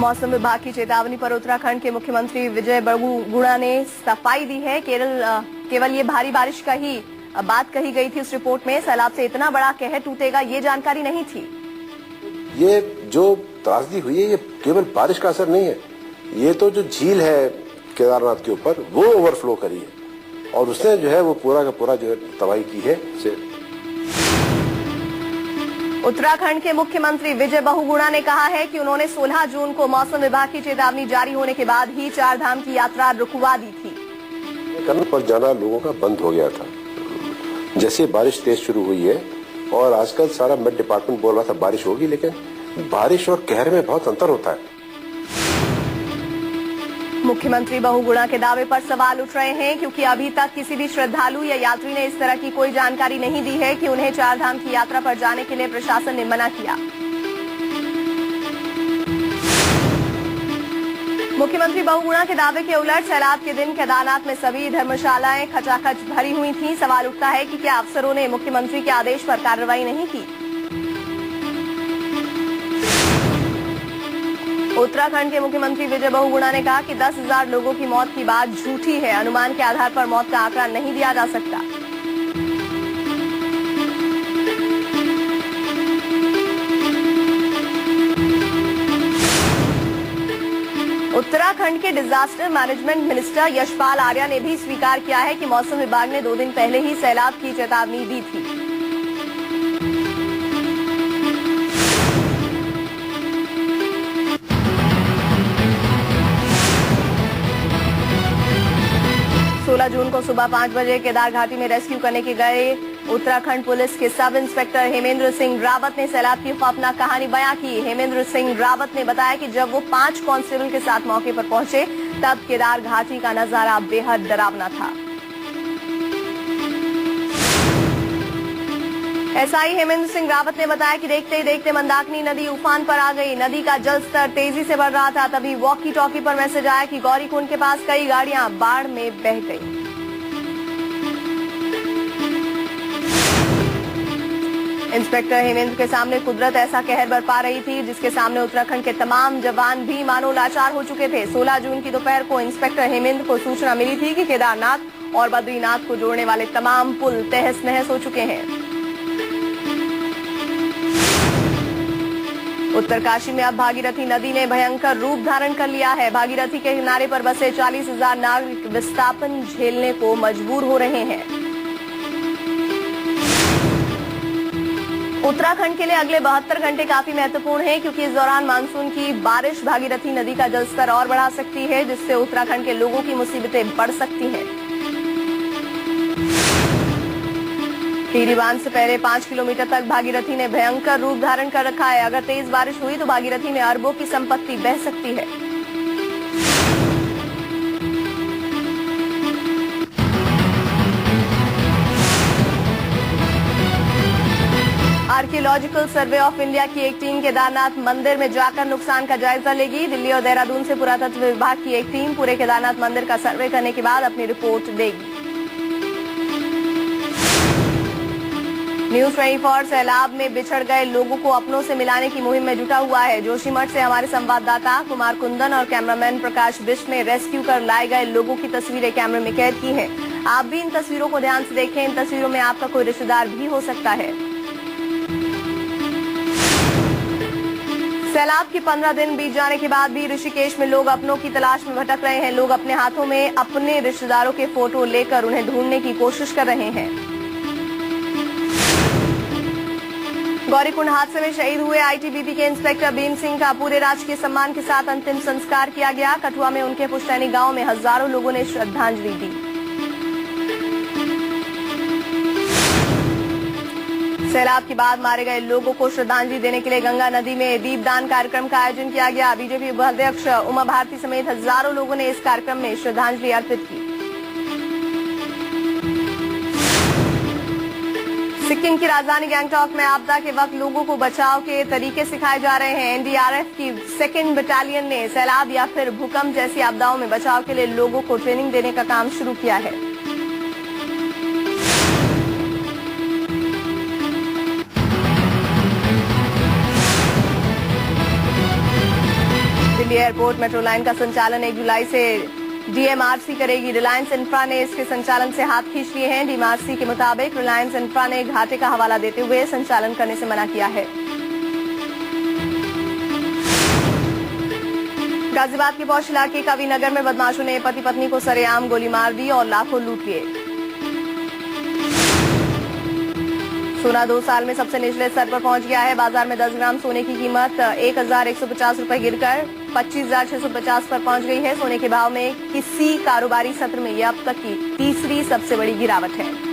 मौसम विभाग की चेतावनी पर उत्तराखंड के मुख्यमंत्री विजय बड़गुणा ने सफाई दी है। केवल ये भारी बारिश का ही बात कही गई थी उस रिपोर्ट में। सैलाब से इतना बड़ा कहर टूटेगा ये जानकारी नहीं थी। ये जो त्रासदी हुई है ये केवल बारिश का असर नहीं है, ये तो जो झील है केदारनाथ के ऊपर वो ओवरफ्लो करी है और उसने जो है वो पूरा का पूरा जो है तबाही की है। उत्तराखंड के मुख्यमंत्री विजय बहुगुणा ने कहा है कि उन्होंने 16 जून को मौसम विभाग की चेतावनी जारी होने के बाद ही 4 धाम की यात्रा रुकवा दी थी। करने पर जाना लोगों का बंद हो गया था। जैसे बारिश तेज शुरू हुई है और आजकल सारा मेट डिपार्टमेंट बोल रहा था बारिश होगी, लेकिन बारिश और कहर में बहुत अंतर होता है। मुख्यमंत्री बहुगुणा के दावे पर सवाल उठ रहे हैं क्योंकि अभी तक किसी भी श्रद्धालु या यात्री ने इस तरह की कोई जानकारी नहीं दी है कि उन्हें 4 धाम की यात्रा पर जाने के लिए प्रशासन ने मना किया। मुख्यमंत्री बहुगुणा के दावे के उलट सैलाब के दिन केदारनाथ में सभी धर्मशालाएं खचाखच भरी हुई थी। सवाल उठता है कि क्या अफसरों ने मुख्यमंत्री के आदेश पर कार्रवाई नहीं की। उत्तराखंड के मुख्यमंत्री विजय बहुगुणा ने कहा कि 10,000 लोगों की मौत की बात झूठी है। अनुमान के आधार पर मौत का आंकड़ा नहीं दिया जा सकता। उत्तराखंड के disaster management minister Yashpal Arya ने भी स्वीकार किया है कि मौसम विभाग ने 2 दिन पहले ही सैलाब की चेतावनी दी थी। जून को सुबह 5 बजे केदार घाटी में रेस्क्यू करने के गए उत्तराखंड पुलिस के सब इंस्पेक्टर हेमेंद्र सिंह रावत ने सैलाब की खौफनाक कहानी बयां की। हेमेंद्र सिंह रावत ने बताया कि जब वो 5 कांस्टेबल के साथ मौके पर पहुंचे तब केदार घाटी का नजारा बेहद डरावना था। एसआई हेमेंद्र सिंह रावत ने बताया कि देखते ही देखते मंदाकिनी नदी उफान पर आ गई। नदी का जल स्तर तेजी से बढ़ रहा था। तभी वॉकी टॉकी पर मैसेज आया कि गौरीकुंड के पास कई गाड़ियां बाढ़ में बह गई। इंस्पेक्टर हेमेंद्र के सामने कुदरत ऐसा कहर बरपा रही थी जिसके सामने उत्तराखंड के तमाम जवान भी मानो लाचार हो चुके थे। 16 जून की दोपहर को इंस्पेक्टर हेमेंद्र को सूचना मिली थी कि केदारनाथ और बद्रीनाथ को जोड़ने वाले तमाम पुल तहस नहस हो चुके हैं। उत्तरकाशी में अब भागीरथी नदी ने भयंकर रूप धारण कर लिया है। भागीरथी के किनारे पर बसे 40,000 नागरिक विस्थापन झेलने को मजबूर हो रहे हैं। उत्तराखंड के लिए अगले 72 घंटे काफी महत्वपूर्ण हैं क्योंकि इस दौरान मानसून की बारिश भागीरथी नदी का जलस्तर और बढ़ा सकती है जिससे उत्तराखंड के लोगों की मुसीबतें बढ़ सकती हैं। टिहरी बांध से पहले 5 किलोमीटर तक भागीरथी ने भयंकर रूप धारण कर रखा है। अगर तेज बारिश हुई तो भागीरथी में अरबों की संपत्ति बह सकती है। आर्कियोलॉजिकल सर्वे ऑफ इंडिया की एक टीम केदारनाथ मंदिर में जाकर नुकसान का जायजा लेगी। दिल्ली और देहरादून से पुरातत्व विभाग की एक टीम पूरे केदारनाथ मंदिर का सर्वे करने के बाद अपनी रिपोर्ट देगी। न्यूज 24 सैलाब में बिछड़ गए लोगों को अपनों से मिलाने की मुहिम में जुटा हुआ है। जोशीमठ से हमारे संवाददाता कुमार कुंदन और कैमरामैन प्रकाश बिष्ट ने रेस्क्यू कर लाए गए लोगों की तस्वीरें कैमरे में कैद की हैं। आप भी इन तस्वीरों को ध्यान से देखें। इन तस्वीरों में आपका कोई रिश्तेदार भी हो सकता है। सैलाब के 15 दिन बीत जाने के बाद भी ऋषिकेश में लोग अपनों की तलाश में भटक रहे हैं। लोग अपने हाथों में अपने रिश्तेदारों के फोटो लेकर उन्हें ढूंढने की कोशिश कर रहे हैं। गौरीकुंड हादसे में शहीद हुए आईटीबीपी के इंस्पेक्टर भीम सिंह का पूरे राजकीय सम्मान के साथ अंतिम संस्कार किया गया। कठुआ में उनके पुश्तैनी गांव में हजारों लोगों ने श्रद्धांजलि दी। सैलाब के बाद मारे गए लोगों को श्रद्धांजलि देने के लिए गंगा नदी में दीपदान कार्यक्रम का आयोजन किया गया। बीजेपी उपाध्यक्ष उमा भारती समेत हजारों लोगों ने इस कार्यक्रम में श्रद्धांजलि अर्पित की। सिक्किम की राजधानी गैंगटॉक में आपदा के वक्त लोगों को बचाव के तरीके सिखाए जा रहे हैं। एनडीआरएफ की 2nd बटालियन ने सैलाब या फिर भूकंप जैसी आपदाओं में बचाव के लिए लोगों को ट्रेनिंग देने का काम शुरू किया है। एयरपोर्ट मेट्रो लाइन का संचालन 1 जुलाई से डीएमआरसी करेगी। रिलायंस इंफ्रा ने इसके संचालन से हाथ खींच लिए हैं। डीएमआरसी के मुताबिक रिलायंस इंफ्रा ने घाटे का हवाला देते हुए संचालन करने से मना किया है। गाजियाबाद के पौष इलाके कविनगर में बदमाशों ने पति पत्नी को सरेआम गोली मार दी और लाखों लूट लिए। सोना 2 साल में सबसे निचले स्तर पर पहुंच गया है। बाजार में 10 ग्राम सोने की कीमत 1150 रुपए गिरकर 25,650 पर पहुंच गई है। सोने के भाव में किसी कारोबारी सत्र में यह अब तक की तीसरी सबसे बड़ी गिरावट है।